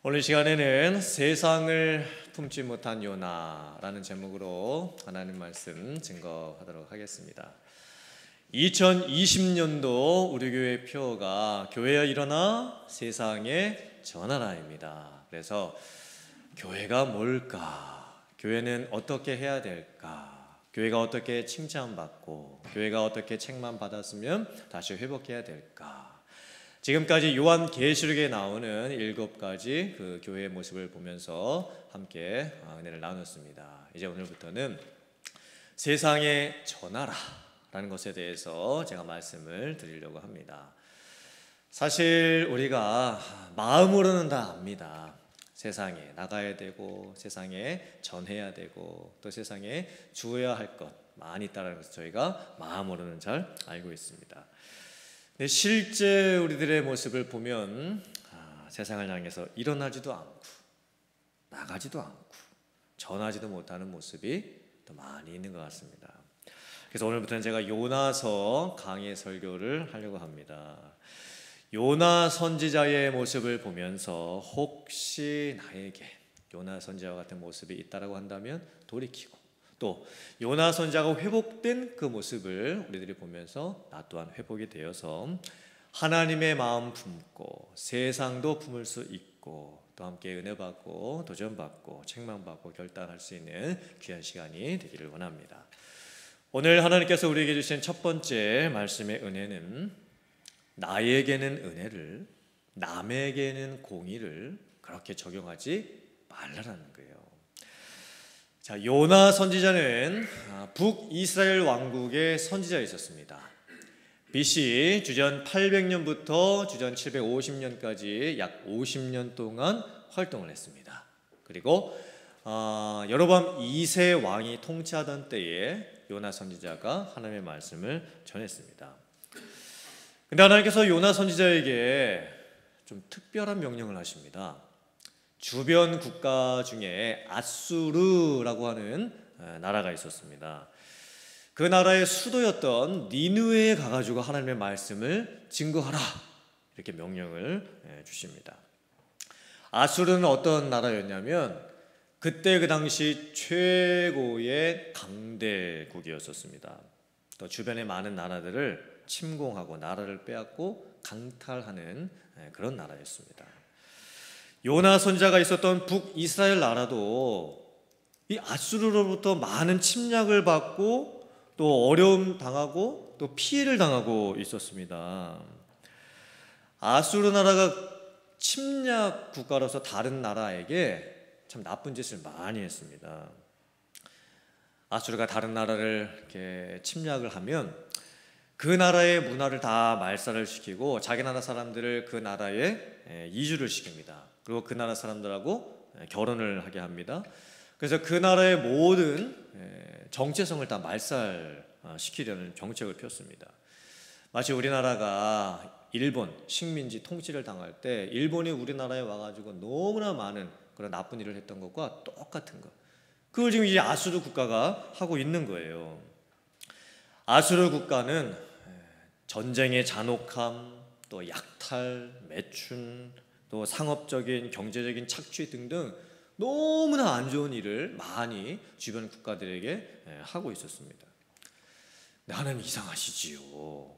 오늘 시간에는 세상을 품지 못한 요나라는 제목으로 하나님 말씀 증거하도록 하겠습니다. 2020년도 우리 교회 표어가 교회야 일어나 세상에 전하라입니다. 그래서 교회가 뭘까? 교회는 어떻게 해야 될까? 교회가 어떻게 칭찬받고 교회가 어떻게 책만 받았으면 다시 회복해야 될까? 지금까지 요한계시록에 나오는 7가지 그 교회의 모습을 보면서 함께 은혜를 나눴습니다. 이제 오늘부터는 세상에 전하라 라는 것에 대해서 제가 말씀을 드리려고 합니다. 사실 우리가 마음으로는 다 압니다. 세상에 나가야 되고 세상에 전해야 되고 또 세상에 주어야 할 것 많이 있다는 것을 저희가 마음으로는 잘 알고 있습니다. 실제 우리들의 모습을 보면 세상을 향해서 일어나지도 않고 나가지도 않고 전하지도 못하는 모습이 더 많이 있는 것 같습니다. 그래서 오늘부터는 제가 요나서 강의 설교를 하려고 합니다. 요나 선지자의 모습을 보면서 혹시 나에게 요나 선지자와 같은 모습이 있다라고 한다면 돌이키고 또 요나 선지자가 회복된 그 모습을 우리들이 보면서 나 또한 회복이 되어서 하나님의 마음 품고 세상도 품을 수 있고 또 함께 은혜 받고 도전받고 책망받고 결단할 수 있는 귀한 시간이 되기를 원합니다. 오늘 하나님께서 우리에게 주신 첫 번째 말씀의 은혜는 나에게는 은혜를 남에게는 공의를 그렇게 적용하지 말라라는 거예요. 자, 요나 선지자는 북이스라엘 왕국의 선지자였었습니다. BC 주전 800년부터 주전 750년까지 약 50년 동안 활동을 했습니다. 그리고 여로보암 2세 왕이 통치하던 때에 요나 선지자가 하나님의 말씀을 전했습니다. 근데 하나님께서 요나 선지자에게 좀 특별한 명령을 하십니다. 주변 국가 중에 아수르라고 하는 나라가 있었습니다. 그 나라의 수도였던 니느웨에 가가지고 하나님의 말씀을 증거하라 이렇게 명령을 주십니다. 아수르는 어떤 나라였냐면 그때 그 당시 최고의 강대국이었었습니다. 또 주변의 많은 나라들을 침공하고 나라를 빼앗고 강탈하는 그런 나라였습니다. 요나 선지자가 있었던 북이스라엘 나라도 이 아수르로부터 많은 침략을 받고 또 어려움 당하고 또 피해를 당하고 있었습니다. 아수르 나라가 침략 국가로서 다른 나라에게 참 나쁜 짓을 많이 했습니다. 아수르가 다른 나라를 이렇게 침략을 하면 그 나라의 문화를 다 말살을 시키고 자기 나라 사람들을 그 나라에 이주를 시킵니다. 그리고 그 나라 사람들하고 결혼을 하게 합니다. 그래서 그 나라의 모든 정체성을 다 말살시키려는 정책을 폈습니다. 마치 우리나라가 일본 식민지 통치를 당할 때 일본이 우리나라에 와가지고 너무나 많은 그런 나쁜 일을 했던 것과 똑같은 것. 그걸 지금 이제 아수르 국가가 하고 있는 거예요. 아수르 국가는 전쟁의 잔혹함, 또 약탈, 매춘, 또 상업적인 경제적인 착취 등등 너무나 안 좋은 일을 많이 주변 국가들에게 하고 있었습니다. 하나님 이상하시지요.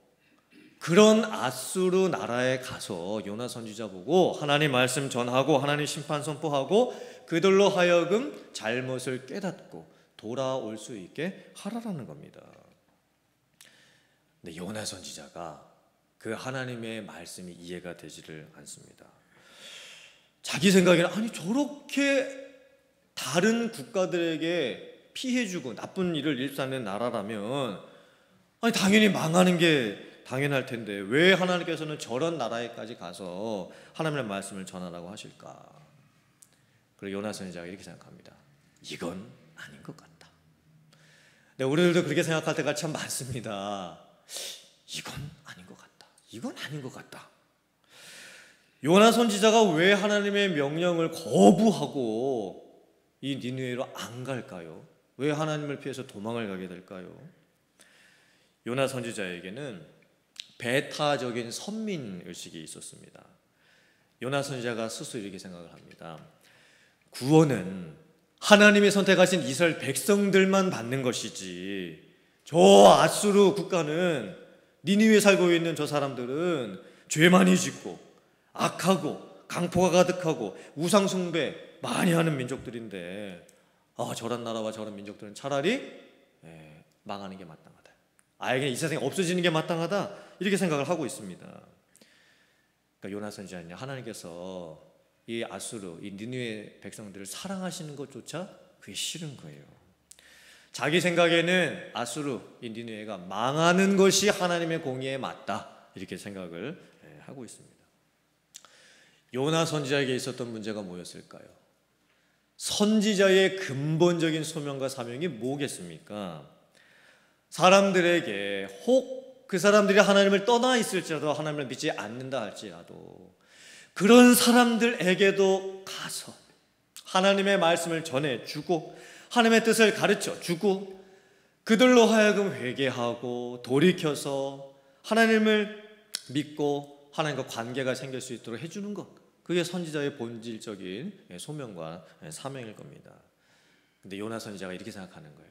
그런 아수르 나라에 가서 요나 선지자 보고 하나님 말씀 전하고 하나님 심판 선포하고 그들로 하여금 잘못을 깨닫고 돌아올 수 있게 하라라는 겁니다. 근데 요나 선지자가 그 하나님의 말씀이 이해가 되지를 않습니다. 자기 생각에는 아니 저렇게 다른 국가들에게 피해주고 나쁜 일을 일삼는 나라라면 아니 당연히 망하는 게 당연할 텐데 왜 하나님께서는 저런 나라에까지 가서 하나님의 말씀을 전하라고 하실까? 그리고 요나 선지자가 이렇게 생각합니다. 이건 아닌 것 같다. 네, 우리들도 그렇게 생각할 때가 참 많습니다. 이건 아닌 것 같다. 이건 아닌 것 같다. 요나 선지자가 왜 하나님의 명령을 거부하고 이 니느웨로 안 갈까요? 왜 하나님을 피해서 도망을 가게 될까요? 요나 선지자에게는 배타적인 선민의식이 있었습니다. 요나 선지자가 스스로 이렇게 생각을 합니다. 구원은 하나님이 선택하신 이스라엘 백성들만 받는 것이지, 저 아수르 국가는, 니느웨에 살고 있는 저 사람들은 죄 많이 짓고 악하고 강포가 가득하고 우상 숭배 많이 하는 민족들인데, 저런 나라와 저런 민족들은 차라리 망하는 게 마땅하다, 아예 이 세상에 없어지는 게 마땅하다, 이렇게 생각을 하고 있습니다. 그러니까 요나 선지자는 하나님께서 이 아수르, 이 니느웨 백성들을 사랑하시는 것조차 그게 싫은 거예요. 자기 생각에는 아수르, 이 니느웨가 망하는 것이 하나님의 공의에 맞다, 이렇게 생각을 하고 있습니다. 요나 선지자에게 있었던 문제가 뭐였을까요? 선지자의 근본적인 소명과 사명이 뭐겠습니까? 사람들에게, 혹 그 사람들이 하나님을 떠나 있을지라도, 하나님을 믿지 않는다 할지라도, 그런 사람들에게도 가서 하나님의 말씀을 전해주고 하나님의 뜻을 가르쳐주고 그들로 하여금 회개하고 돌이켜서 하나님을 믿고 하나님과 관계가 생길 수 있도록 해주는 것, 그게 선지자의 본질적인 소명과 사명일 겁니다. 근데 요나 선지자가 이렇게 생각하는 거예요.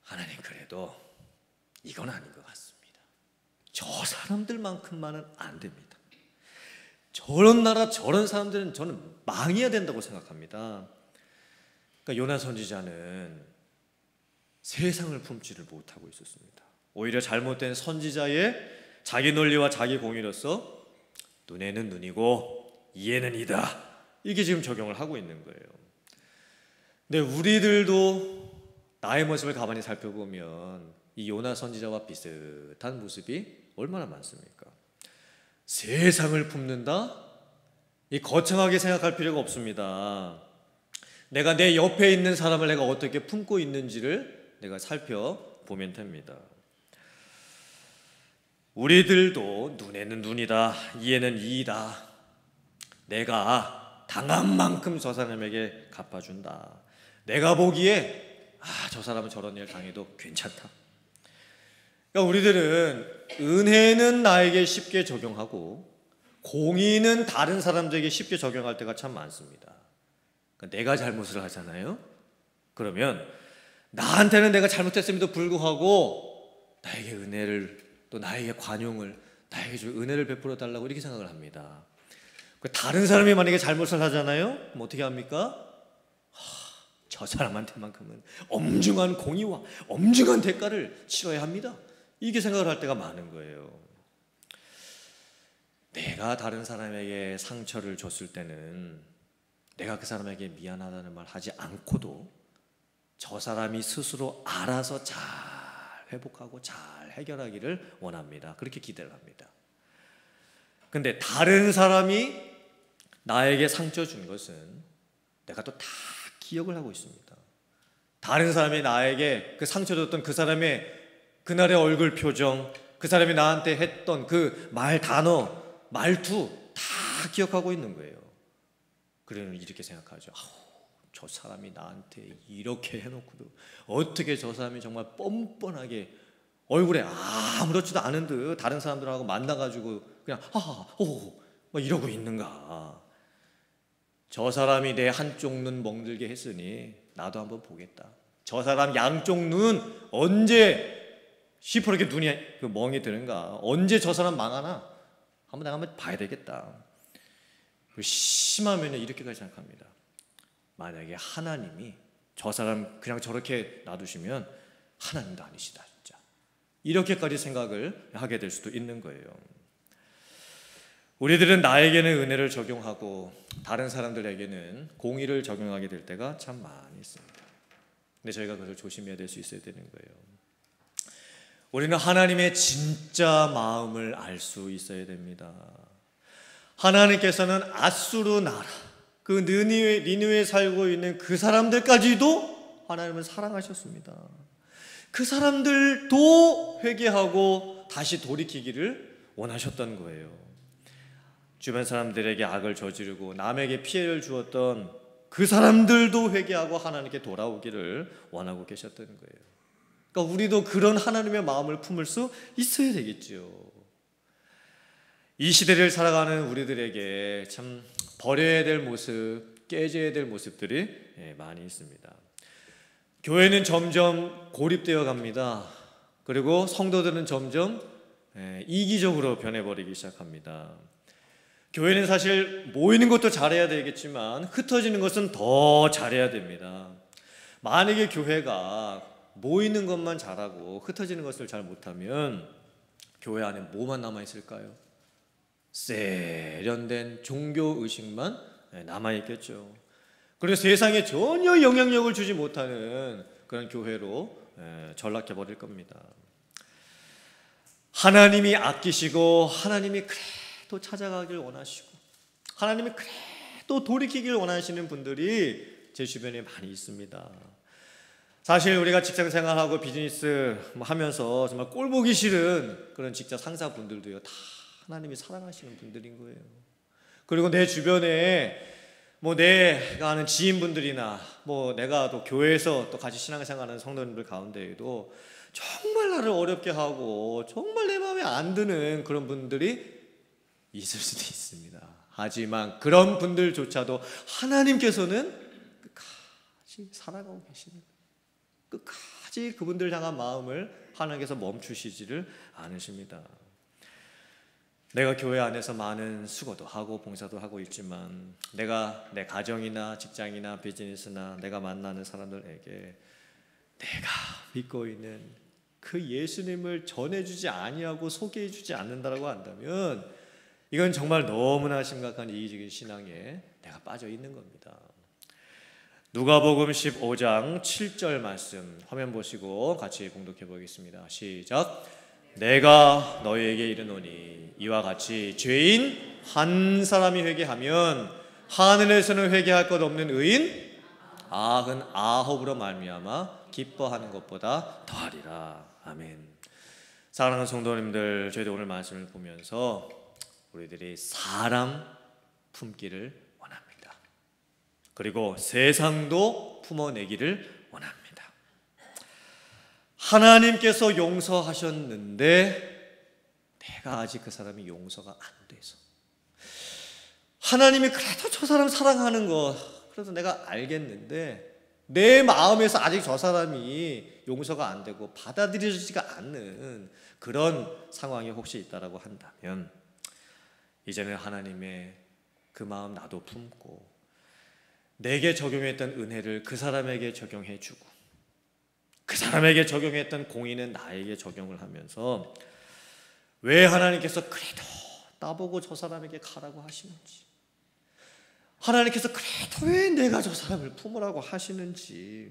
하나님, 그래도 이건 아닌 것 같습니다. 저 사람들만큼만은 안 됩니다. 저런 나라 저런 사람들은 저는 망해야 된다고 생각합니다. 그러니까 요나 선지자는 세상을 품지를 못하고 있었습니다. 오히려 잘못된 선지자의 자기 논리와 자기 공의로서 눈에는 눈이고 이에는 이다, 이게 지금 적용을 하고 있는 거예요. 근데 우리들도 나의 모습을 가만히 살펴보면 이 요나 선지자와 비슷한 모습이 얼마나 많습니까? 세상을 품는다? 이 거창하게 생각할 필요가 없습니다. 내가 내 옆에 있는 사람을 내가 어떻게 품고 있는지를 내가 살펴보면 됩니다. 우리들도 눈에는 눈이다, 이에는 이이다, 내가 당한 만큼 저 사람에게 갚아준다, 내가 보기에 저 사람은 저런 일 당해도 괜찮다. 그러니까 우리들은 은혜는 나에게 쉽게 적용하고 공의는 다른 사람들에게 쉽게 적용할 때가 참 많습니다. 그러니까 내가 잘못을 하잖아요. 그러면 나한테는 내가 잘못했음에도 불구하고 나에게 은혜를, 또 나에게 관용을, 나에게 좀 은혜를 베풀어 달라고 이렇게 생각을 합니다. 다른 사람이 만약에 잘못을 하잖아요. 그럼 어떻게 합니까? 저 사람한테만큼은 엄중한 공의와 엄중한 대가를 치러야 합니다, 이게 생각을 할 때가 많은 거예요. 내가 다른 사람에게 상처를 줬을 때는 내가 그 사람에게 미안하다는 말 하지 않고도 저 사람이 스스로 알아서 잘 회복하고 잘 해결하기를 원합니다. 그렇게 기대를 합니다. 근데 다른 사람이 나에게 상처 준 것은 내가 또 다 기억을 하고 있습니다. 다른 사람이 나에게 그 상처 줬던 그 사람의 그날의 얼굴 표정, 그 사람이 나한테 했던 그 말, 단어, 말투 다 기억하고 있는 거예요. 그러면 이렇게 생각하죠. 저 사람이 나한테 이렇게 해놓고도 어떻게 저 사람이 정말 뻔뻔하게 얼굴에 아무렇지도 않은 듯 다른 사람들하고 만나가지고 그냥 막 이러고 있는가. 저 사람이 내 한쪽 눈 멍들게 했으니 나도 한번 보겠다. 저 사람 양쪽 눈 언제 시퍼렇게 눈이 멍이 드는가, 언제 저 사람 망하나 내가 한번 봐야 되겠다. 심하면 이렇게까지 생각합니다. 만약에 하나님이 저 사람 그냥 저렇게 놔두시면 하나님도 아니시다, 진짜. 이렇게까지 생각을 하게 될 수도 있는 거예요. 우리들은 나에게는 은혜를 적용하고 다른 사람들에게는 공의를 적용하게 될 때가 참 많이 있습니다. 근데 저희가 그것을 조심해야 될 수 있어야 되는 거예요. 우리는 하나님의 진짜 마음을 알 수 있어야 됩니다. 하나님께서는 아수르 나라, 그 니느웨에 살고 있는 그 사람들까지도 하나님은 사랑하셨습니다. 그 사람들도 회개하고 다시 돌이키기를 원하셨던 거예요. 주변 사람들에게 악을 저지르고 남에게 피해를 주었던 그 사람들도 회개하고 하나님께 돌아오기를 원하고 계셨던 거예요. 그러니까 우리도 그런 하나님의 마음을 품을 수 있어야 되겠죠. 이 시대를 살아가는 우리들에게 참 버려야 될 모습, 깨져야 될 모습들이 많이 있습니다. 교회는 점점 고립되어 갑니다. 그리고 성도들은 점점 이기적으로 변해버리기 시작합니다. 교회는 사실 모이는 것도 잘해야 되겠지만 흩어지는 것은 더 잘해야 됩니다. 만약에 교회가 모이는 것만 잘하고 흩어지는 것을 잘 못하면 교회 안에 뭐만 남아있을까요? 세련된 종교의식만 남아있겠죠. 그리고 세상에 전혀 영향력을 주지 못하는 그런 교회로 전락해버릴 겁니다. 하나님이 아끼시고 하나님이 그래도 찾아가길 원하시고 하나님이 그래도 돌이키길 원하시는 분들이 제 주변에 많이 있습니다. 사실 우리가 직장생활하고 비즈니스 하면서 정말 꼴보기 싫은 그런 직장 상사분들도요, 다 하나님이 사랑하시는 분들인 거예요. 그리고 내 주변에 내가 아는 지인분들이나 내가 또 교회에서 또 같이 신앙생활하는 성도님들 가운데에도 정말 나를 어렵게 하고 정말 내 마음에 안 드는 그런 분들이 있을 수도 있습니다. 하지만 그런 분들조차도 하나님께서는 끝까지 살아가고 계시는 거예요. 끝까지 그분들 향한 마음을 하나님께서 멈추시지를 않으십니다. 내가 교회 안에서 많은 수고도 하고 봉사도 하고 있지만 내가 내 가정이나 직장이나 비즈니스나 내가 만나는 사람들에게 내가 믿고 있는 그 예수님을 전해주지 아니하고 소개해주지 않는다라고 한다면 이건 정말 너무나 심각한 이기적인 신앙에 내가 빠져 있는 겁니다. 누가복음 15장 7절 말씀 화면 보시고 같이 봉독해 보겠습니다. 시작. 내가 너희에게 이르노니 이와 같이 죄인 한 사람이 회개하면 하늘에서는 회개할 것 없는 의인 99으로 말미암아 기뻐하는 것보다 더하리라. 아멘. 사랑하는 성도님들, 저희도 오늘 말씀을 보면서 우리들이 사람 품기를 원합니다. 그리고 세상도 품어내기를 원합니다. 하나님께서 용서하셨는데 내가 아직 그 사람이 용서가 안 돼서, 하나님이 그래도 저 사람 사랑하는 거 그래서 내가 알겠는데 내 마음에서 아직 저 사람이 용서가 안 되고 받아들여지지가 않는 그런 상황이 혹시 있다라고 한다면 이제는 하나님의 그 마음 나도 품고 내게 적용했던 은혜를 그 사람에게 적용해주고 그 사람에게 적용했던 공의는 나에게 적용을 하면서 왜 하나님께서 그래도 나보고 저 사람에게 가라고 하시는지, 하나님께서 그래도 왜 내가 저 사람을 품으라고 하시는지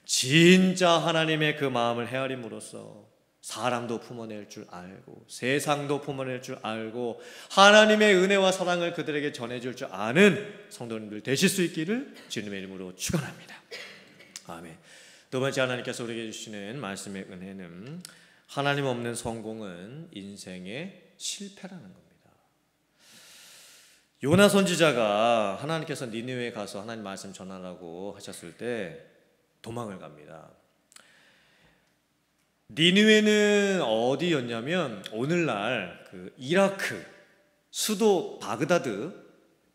진짜 하나님의 그 마음을 헤아림으로써 사람도 품어낼 줄 알고 세상도 품어낼 줄 알고 하나님의 은혜와 사랑을 그들에게 전해줄 줄 아는 성도님들 되실 수 있기를 주님의 이름으로 축원합니다. 아멘. 두 번째, 하나님께서 우리에게 주시는 말씀의 은혜는 하나님 없는 성공은 인생의 실패라는 겁니다. 요나 선지자가 하나님께서 니느웨에 가서 하나님 말씀 전하라고 하셨을 때 도망을 갑니다. 니느웨는 어디였냐면 오늘날 그 이라크 수도 바그다드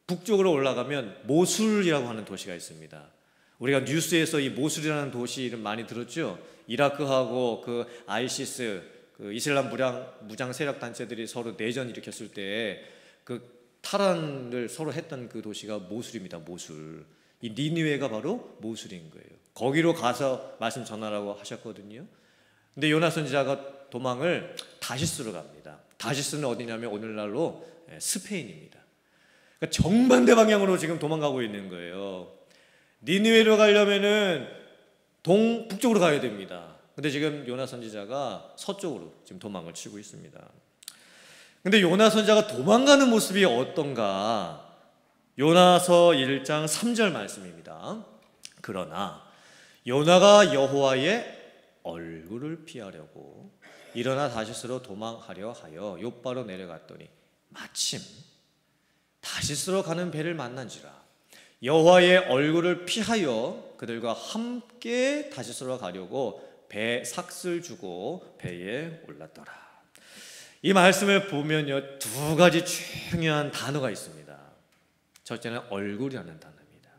북쪽으로 올라가면 모술이라고 하는 도시가 있습니다. 우리가 뉴스에서 이 모술이라는 도시 이름 많이 들었죠? 이라크하고 그 아이시스 그 이슬람 무장 세력 단체들이 서로 내전 일으켰을 때 그 탈환을 서로 했던 그 도시가 모술입니다. 모술. 이 니느웨가 바로 모술인 거예요. 거기로 가서 말씀 전하라고 하셨거든요. 근데 요나 선지자가 도망을 다시스로 갑니다. 다시스는 어디냐면 오늘날로 스페인입니다. 그러니까 정반대 방향으로 지금 도망가고 있는 거예요. 니느웨로 가려면은 북쪽으로 가야 됩니다. 근데 지금 요나 선지자가 서쪽으로 지금 도망을 치고 있습니다. 근데 요나 선지자가 도망가는 모습이 어떤가? 요나서 1장 3절 말씀입니다. 그러나 요나가 여호와의 얼굴을 피하려고 일어나 다시스로 도망하려 하여 욥바로 내려갔더니 마침 다시스로 가는 배를 만난지라. 여호와의 얼굴을 피하여 그들과 함께 다시스로 가려고 배 삭슬 주고 배에 올랐더라. 이 말씀을 보면요, 두 가지 중요한 단어가 있습니다. 첫째는 얼굴이라는 단어입니다.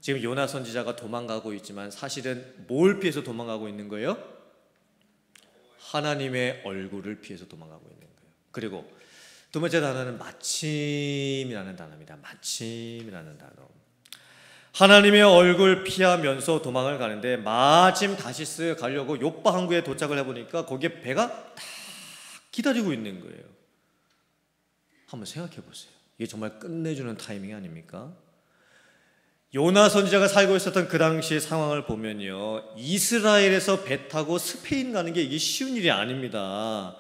지금 요나 선지자가 도망가고 있지만 사실은 뭘 피해서 도망가고 있는 거예요? 하나님의 얼굴을 피해서 도망가고 있는 거예요. 그리고 두 번째 단어는 마침이라는 단어입니다. 마침이라는 단어. 하나님의 얼굴 피하면서 도망을 가는데 마침 다시스 가려고 요빠 항구에 도착을 해보니까 거기에 배가 딱 기다리고 있는 거예요. 한번 생각해 보세요. 이게 정말 끝내주는 타이밍 아닙니까? 요나 선지자가 살고 있었던 그 당시의 상황을 보면요, 이스라엘에서 배 타고 스페인 가는 게 이게 쉬운 일이 아닙니다.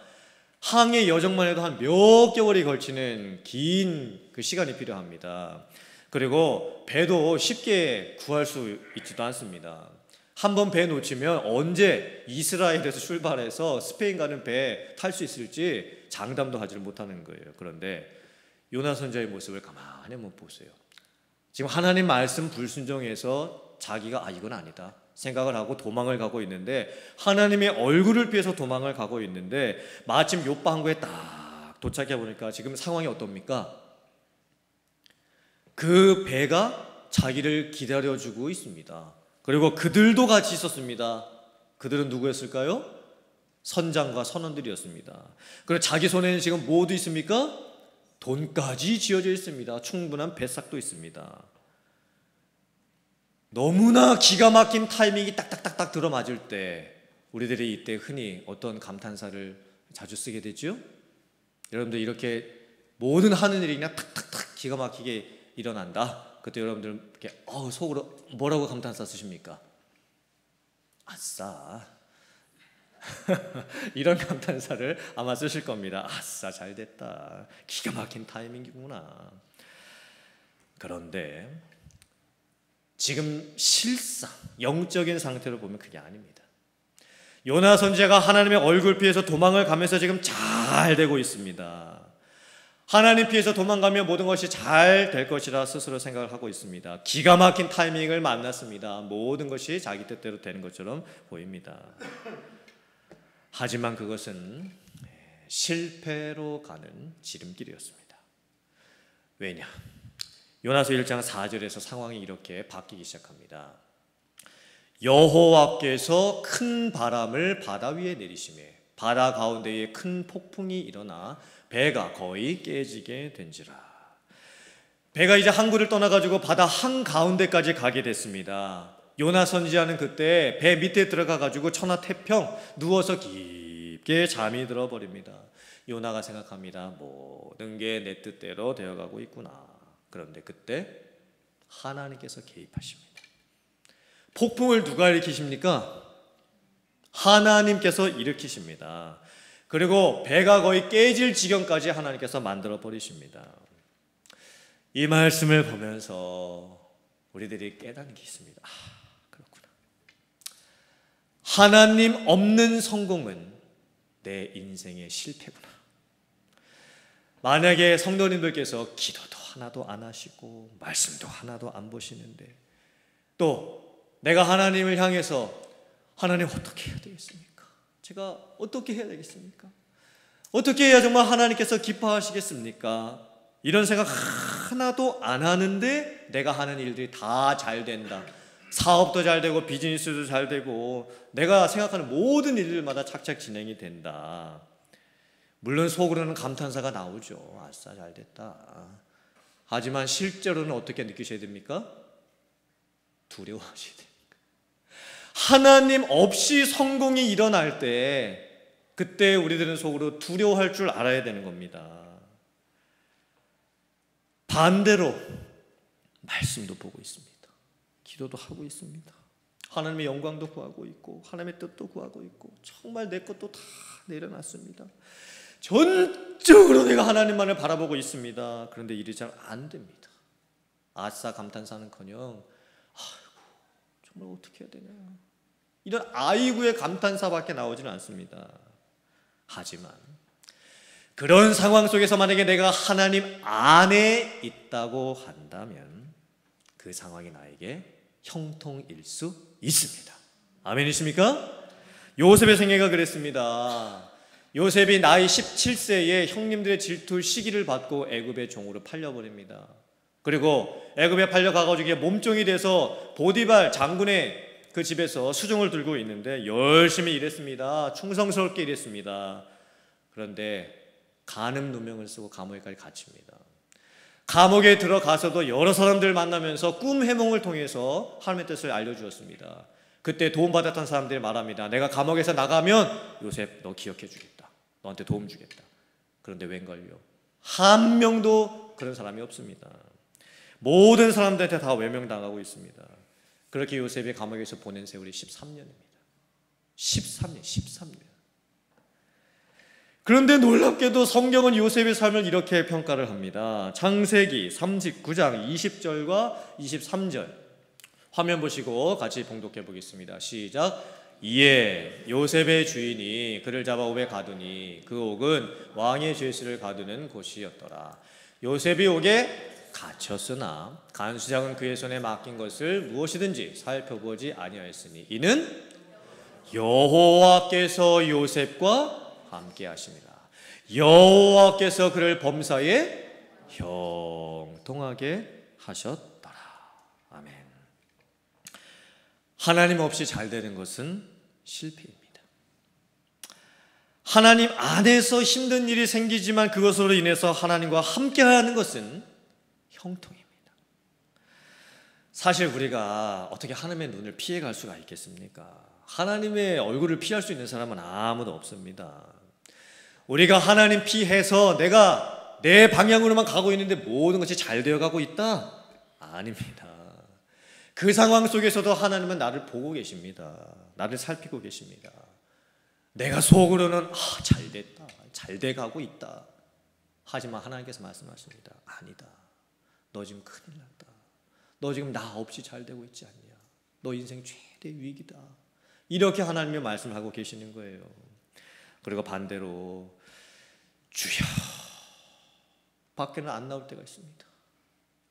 항해 여정만 해도 한 몇 개월이 걸치는 긴 그 시간이 필요합니다. 그리고 배도 쉽게 구할 수 있지도 않습니다. 한번 배 놓치면 언제 이스라엘에서 출발해서 스페인 가는 배 탈 수 있을지 장담도 하지를 못하는 거예요. 그런데 요나 선지자의 모습을 가만히 한번 보세요. 지금 하나님 말씀 불순종해서 자기가 이건 아니다 생각을 하고 도망을 가고 있는데, 하나님의 얼굴을 피해서 도망을 가고 있는데 마침 요빠 항구에 딱 도착해 보니까 지금 상황이 어떻습니까? 그 배가 자기를 기다려주고 있습니다. 그리고 그들도 같이 있었습니다. 그들은 누구였을까요? 선장과 선원들이었습니다. 그리고 자기 손에는 지금 뭐도 있습니까? 돈까지 쥐어져 있습니다. 충분한 배삭도 있습니다. 너무나 기가 막힌 타이밍이 딱딱딱딱 들어맞을 때 우리들이 이때 흔히 어떤 감탄사를 자주 쓰게 되죠? 여러분들 이렇게 모든 하는 일이 그냥 탁탁탁 기가 막히게 일어난다. 그때 여러분들 이렇게 속으로 뭐라고 감탄사 쓰십니까? 아싸. 이런 감탄사를 아마 쓰실 겁니다. 아싸, 잘 됐다. 기가 막힌 타이밍이구나. 그런데 지금 실상 영적인 상태로 보면 그게 아닙니다. 요나 선지자가 하나님의 얼굴 피해서 도망을 가면서 지금 잘 되고 있습니다. 하나님 피해서 도망가면 모든 것이 잘 될 것이라 스스로 생각을 하고 있습니다. 기가 막힌 타이밍을 만났습니다. 모든 것이 자기 뜻대로 되는 것처럼 보입니다. 하지만 그것은 실패로 가는 지름길이었습니다. 왜냐? 요나서 1장 4절에서 상황이 이렇게 바뀌기 시작합니다. 여호와께서 큰 바람을 바다 위에 내리시매 바다 가운데에 큰 폭풍이 일어나 배가 거의 깨지게 된지라. 배가 이제 항구를 떠나가지고 바다 한가운데까지 가게 됐습니다. 요나 선지자는 그때 배 밑에 들어가가지고 천하태평 누워서 깊게 잠이 들어버립니다. 요나가 생각합니다. 모든 게 내 뜻대로 되어가고 있구나. 그런데 그때 하나님께서 개입하십니다. 폭풍을 누가 일으키십니까? 하나님께서 일으키십니다. 그리고 배가 거의 깨질 지경까지 하나님께서 만들어 버리십니다. 이 말씀을 보면서 우리들이 깨닫는 게 있습니다. 그렇구나. 하나님 없는 성공은 내 인생의 실패구나. 만약에 성도님들께서 기도도 하나도 안 하시고 말씀도 하나도 안 보시는데 또 내가 하나님을 향해서 하나님 어떻게 해야 되겠습니까? 제가 어떻게 해야 되겠습니까? 어떻게 해야 정말 하나님께서 기뻐하시겠습니까? 이런 생각 하나도 안 하는데 내가 하는 일들이 다 잘 된다. 사업도 잘 되고 비즈니스도 잘 되고 내가 생각하는 모든 일들마다 착착 진행이 된다. 물론 속으로는 감탄사가 나오죠. 아싸, 잘 됐다. 하지만 실제로는 어떻게 느끼셔야 됩니까? 두려워하셔야 됩니다. 하나님 없이 성공이 일어날 때 그때 우리들은 속으로 두려워할 줄 알아야 되는 겁니다. 반대로 말씀도 보고 있습니다. 기도도 하고 있습니다. 하나님의 영광도 구하고 있고 하나님의 뜻도 구하고 있고 정말 내 것도 다 내려놨습니다. 전적으로 내가 하나님만을 바라보고 있습니다. 그런데 일이 잘 안 됩니다. 아싸 감탄사는커녕 아이고 정말 어떻게 해야 되냐, 이런 아이고의 감탄사밖에 나오지는 않습니다. 하지만 그런 상황 속에서 만약에 내가 하나님 안에 있다고 한다면 그 상황이 나에게 형통일 수 있습니다. 아멘이십니까? 요셉의 생애가 그랬습니다. 요셉이 나이 17세에 형님들의 질투 시기를 받고 애굽의 종으로 팔려버립니다. 그리고 애굽에 팔려가가지고 몸종이 돼서 보디발 장군의 그 집에서 수종을 들고 있는데 열심히 일했습니다. 충성스럽게 일했습니다. 그런데 간음 누명을 쓰고 감옥에까지 갇힙니다. 감옥에 들어가서도 여러 사람들 만나면서 꿈 해몽을 통해서 하나님의 뜻을 알려주었습니다. 그때 도움받았던 사람들이 말합니다. 내가 감옥에서 나가면 요셉 너 기억해 주겠다. 너한테 도움 주겠다. 그런데 웬걸요? 한 명도 그런 사람이 없습니다. 모든 사람들한테 다 외면당하고 있습니다. 그렇게 요셉이 감옥에서 보낸 세월이 13년입니다. 13년. 그런데 놀랍게도 성경은 요셉의 삶을 이렇게 평가를 합니다. 창세기 39장 20절과 23절 화면 보시고 같이 봉독해 보겠습니다. 시작. 이에 요셉의 주인이 그를 잡아 옥에 가두니 그 옥은 왕의 죄수를 가두는 곳이었더라. 요셉이 옥에 갇혔으나 간수장은 그의 손에 맡긴 것을 무엇이든지 살펴보지 아니하였으니 이는 여호와께서 요셉과 함께 하십니다. 여호와께서 그를 범사에 형통하게 하셨더라. 아멘. 하나님 없이 잘 되는 것은 실패입니다. 하나님 안에서 힘든 일이 생기지만 그것으로 인해서 하나님과 함께하는 것은 형통입니다. 사실 우리가 어떻게 하나님의 눈을 피해갈 수가 있겠습니까? 하나님의 얼굴을 피할 수 있는 사람은 아무도 없습니다. 우리가 하나님 피해서 내가 내 방향으로만 가고 있는데 모든 것이 잘 되어가고 있다? 아닙니다. 그 상황 속에서도 하나님은 나를 보고 계십니다. 나를 살피고 계십니다. 내가 속으로는 잘됐다, 잘 돼가고 있다. 하지만 하나님께서 말씀하십니다. 아니다. 너 지금 큰일 났다. 너 지금 나 없이 잘 되고 있지 않냐. 너 인생 최대 위기다. 이렇게 하나님이 말씀하고 계시는 거예요. 그리고 반대로 주여 밖에는 안 나올 때가 있습니다.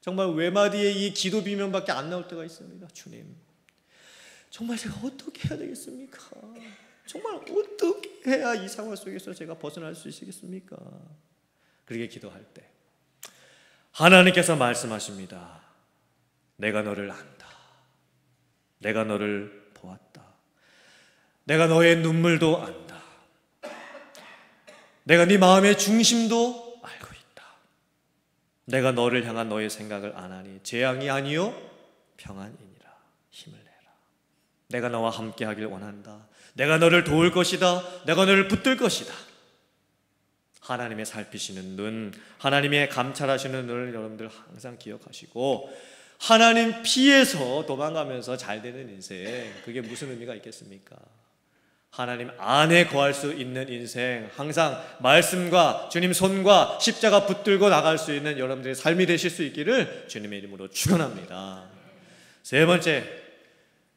정말 외마디에 이 기도 비명밖에 안 나올 때가 있습니다. 주님, 정말 제가 어떻게 해야 되겠습니까? 정말 어떻게 해야 이 상황 속에서 제가 벗어날 수 있겠습니까? 그렇게 기도할 때 하나님께서 말씀하십니다. 내가 너를 안다. 내가 너를 보았다. 내가 너의 눈물도 안다. 내가 네 마음의 중심도 알고 있다. 내가 너를 향한 너의 생각을 아나니 재앙이 아니요 평안이니라. 힘을 내라. 내가 너와 함께 하길 원한다. 내가 너를 도울 것이다. 내가 너를 붙들 것이다. 하나님의 살피시는 눈, 하나님의 감찰하시는 눈을 여러분들 항상 기억하시고 하나님 피해서 도망가면서 잘 되는 인생, 그게 무슨 의미가 있겠습니까? 하나님 안에 거할 수 있는 인생, 항상 말씀과 주님 손과 십자가 붙들고 나갈 수 있는 여러분들의 삶이 되실 수 있기를 주님의 이름으로 축원합니다. 세 번째,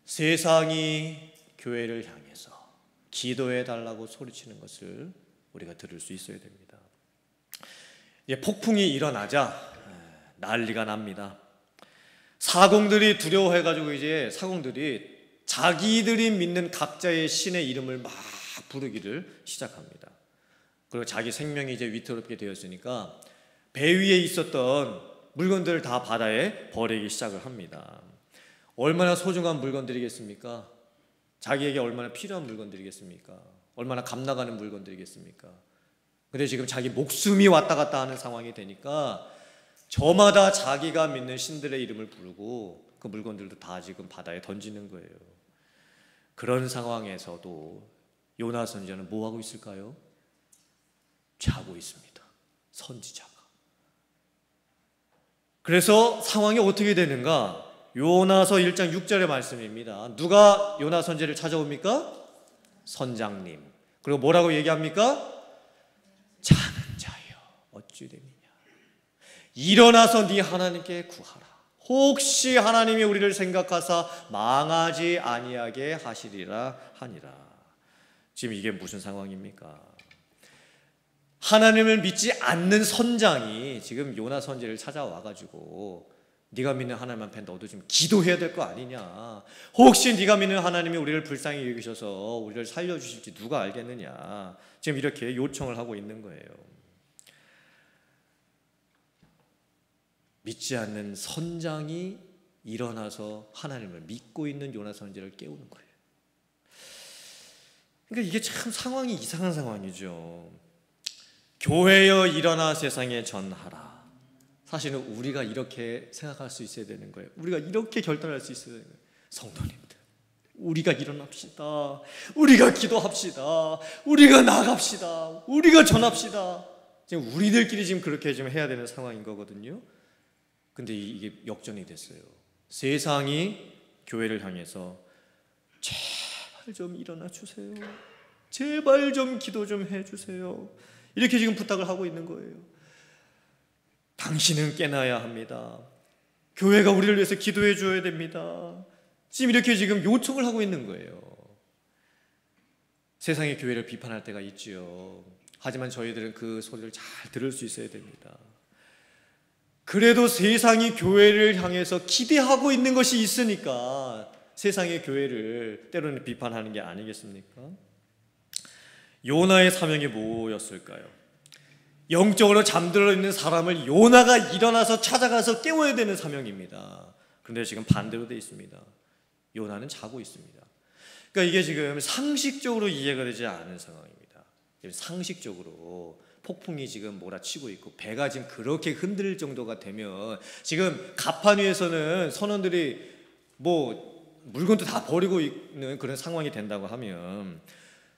세상이 교회를 향해서 기도해 달라고 소리치는 것을 우리가 들을 수 있어야 됩니다. 폭풍이 일어나자 난리가 납니다. 사공들이 두려워해가지고 이제 사공들이 자기들이 믿는 각자의 신의 이름을 막 부르기를 시작합니다. 그리고 자기 생명이 이제 위태롭게 되었으니까 배 위에 있었던 물건들을 다 바다에 버리기 시작을 합니다. 얼마나 소중한 물건들이겠습니까? 자기에게 얼마나 필요한 물건들이겠습니까? 얼마나 값나가는 물건들이겠습니까? 근데 지금 자기 목숨이 왔다 갔다 하는 상황이 되니까 저마다 자기가 믿는 신들의 이름을 부르고 그 물건들도 다 지금 바다에 던지는 거예요. 그런 상황에서도 요나 선지자는 뭐 하고 있을까요? 자고 있습니다. 선지자가. 그래서 상황이 어떻게 되는가? 요나서 1장 6절의 말씀입니다. 누가 요나 선지자를 찾아옵니까? 선장님. 그리고 뭐라고 얘기합니까? 자는 자여 어찌 되느냐. 일어나서 네 하나님께 구하라. 혹시 하나님이 우리를 생각하사 망하지 아니하게 하시리라 하니라. 지금 이게 무슨 상황입니까? 하나님을 믿지 않는 선장이 지금 요나 선지를 찾아와가지고 네가 믿는 하나님 앞에 너도 좀 기도해야 될 거 아니냐. 혹시 네가 믿는 하나님이 우리를 불쌍히 여기셔서 우리를 살려주실지 누가 알겠느냐. 지금 이렇게 요청을 하고 있는 거예요. 믿지 않는 선장이 일어나서 하나님을 믿고 있는 요나 선지자를 깨우는 거예요. 그러니까 이게 참 상황이 이상한 상황이죠. 교회여 일어나 세상에 전하라. 사실은 우리가 이렇게 생각할 수 있어야 되는 거예요. 우리가 이렇게 결단할 수 있어야 되는 거예요. 성도님들, 우리가 일어납시다. 우리가 기도합시다. 우리가 나갑시다. 우리가 전합시다. 지금 우리들끼리 지금 그렇게 좀 해야 되는 상황인 거거든요. 근데 이게 역전이 됐어요. 세상이 교회를 향해서 제발 좀 일어나 주세요. 제발 좀 기도 좀 해주세요. 이렇게 지금 부탁을 하고 있는 거예요. 당신은 깨나야 합니다. 교회가 우리를 위해서 기도해 줘야 됩니다. 지금 이렇게 지금 요청을 하고 있는 거예요. 세상의 교회를 비판할 때가 있지요. 하지만 저희들은 그 소리를 잘 들을 수 있어야 됩니다. 그래도 세상이 교회를 향해서 기대하고 있는 것이 있으니까 세상의 교회를 때로는 비판하는 게 아니겠습니까? 요나의 사명이 뭐였을까요? 영적으로 잠들어 있는 사람을 요나가 일어나서 찾아가서 깨워야 되는 사명입니다. 그런데 지금 반대로 되어 있습니다. 요나는 자고 있습니다. 그러니까 이게 지금 상식적으로 이해가 되지 않은 상황입니다. 상식적으로 폭풍이 지금 몰아치고 있고 배가 지금 그렇게 흔들릴 정도가 되면 지금 갑판 위에서는 선원들이 뭐 물건도 다 버리고 있는 그런 상황이 된다고 하면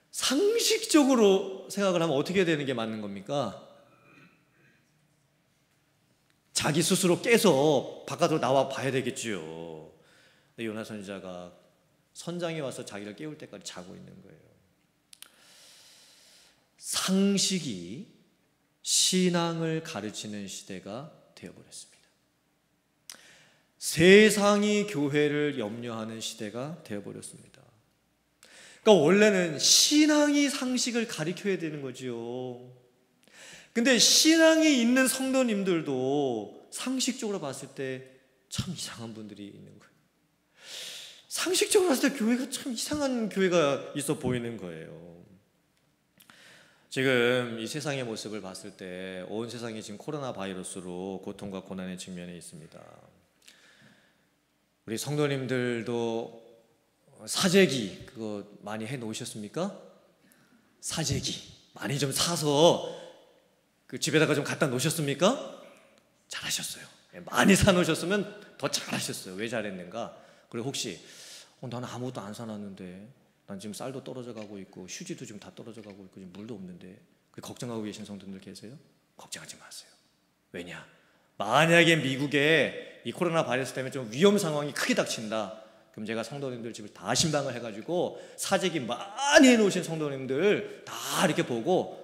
상식적으로 생각을 하면 어떻게 되는 게 맞는 겁니까? 자기 스스로 깨서 바깥으로 나와 봐야 되겠지요. 근데 요나 선지자가 선장이 와서 자기를 깨울 때까지 자고 있는 거예요. 상식이 신앙을 가르치는 시대가 되어버렸습니다. 세상이 교회를 염려하는 시대가 되어버렸습니다. 그러니까 원래는 신앙이 상식을 가르쳐야 되는 거지요. 근데 신앙이 있는 성도님들도 상식적으로 봤을 때 참 이상한 분들이 있는 거예요. 상식적으로 봤을 때 교회가 참 이상한 교회가 있어 보이는 거예요. 지금 이 세상의 모습을 봤을 때 온 세상이 지금 코로나 바이러스로 고통과 고난의 직면에 있습니다. 우리 성도님들도 사재기 그거 많이 해 놓으셨습니까? 사재기 많이 좀 사서 그 집에다가 좀 갖다 놓으셨습니까? 잘하셨어요. 많이 사 놓으셨으면 더 잘하셨어요. 왜 잘했는가? 그리고 혹시 나는 아무것도 안 사놨는데 난 지금 쌀도 떨어져 가고 있고 휴지도 지금 다 떨어져 가고 있고 지금 물도 없는데 걱정하고 계신 성도님들 계세요? 걱정하지 마세요. 왜냐? 만약에 미국에 이 코로나 바이러스 때문에 좀 위험 상황이 크게 닥친다. 그럼 제가 성도님들 집을 다 신방을 해가지고 사재기 많이 해놓으신 성도님들 다 이렇게 보고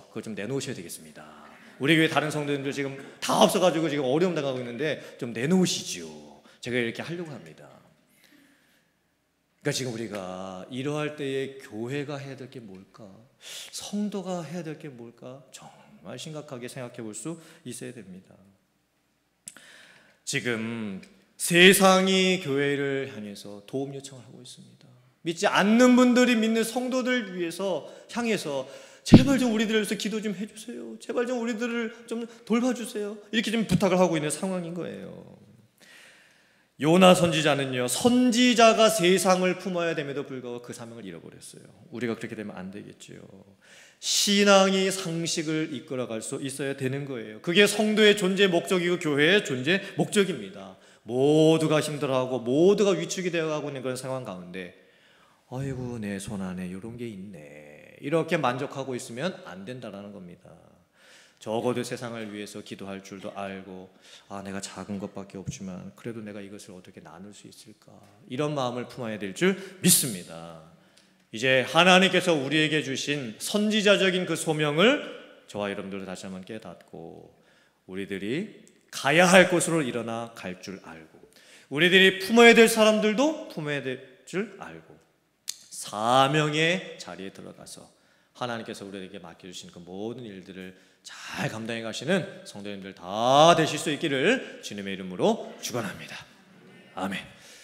그걸 좀 내놓으셔야 되겠습니다. 우리 교회 다른 성도님들 지금 다 없어가지고 지금 어려움 당하고 있는데 좀 내놓으시지요. 제가 이렇게 하려고 합니다. 그러니까 지금 우리가 이러할 때에 교회가 해야 될 게 뭘까? 성도가 해야 될 게 뭘까? 정말 심각하게 생각해 볼 수 있어야 됩니다. 지금 세상이 교회를 향해서 도움 요청을 하고 있습니다. 믿지 않는 분들이 믿는 성도들 향해서 제발 좀 우리들을 위해서 기도 좀 해주세요. 제발 좀 우리들을 좀 돌봐주세요. 이렇게 좀 부탁을 하고 있는 상황인 거예요. 요나 선지자는요, 선지자가 세상을 품어야 됨에도 불구하고 그 사명을 잃어버렸어요. 우리가 그렇게 되면 안 되겠죠. 신앙이 상식을 이끌어갈 수 있어야 되는 거예요. 그게 성도의 존재 목적이고 교회의 존재 목적입니다. 모두가 힘들어하고 모두가 위축이 되어가고 있는 그런 상황 가운데 아이고 내 손 안에 이런 게 있네 이렇게 만족하고 있으면 안 된다라는 겁니다. 적어도 세상을 위해서 기도할 줄도 알고 내가 작은 것밖에 없지만 그래도 내가 이것을 어떻게 나눌 수 있을까 이런 마음을 품어야 될 줄 믿습니다. 이제 하나님께서 우리에게 주신 선지자적인 그 소명을 저와 여러분들도 다시 한번 깨닫고 우리들이 가야 할 곳으로 일어나 갈 줄 알고 우리들이 품어야 될 사람들도 품어야 될 줄 알고 사명의 자리에 들어가서 하나님께서 우리에게 맡겨주신 그 모든 일들을 잘 감당해 가시는 성도님들 다 되실 수 있기를 주님의 이름으로 축원합니다. 아멘.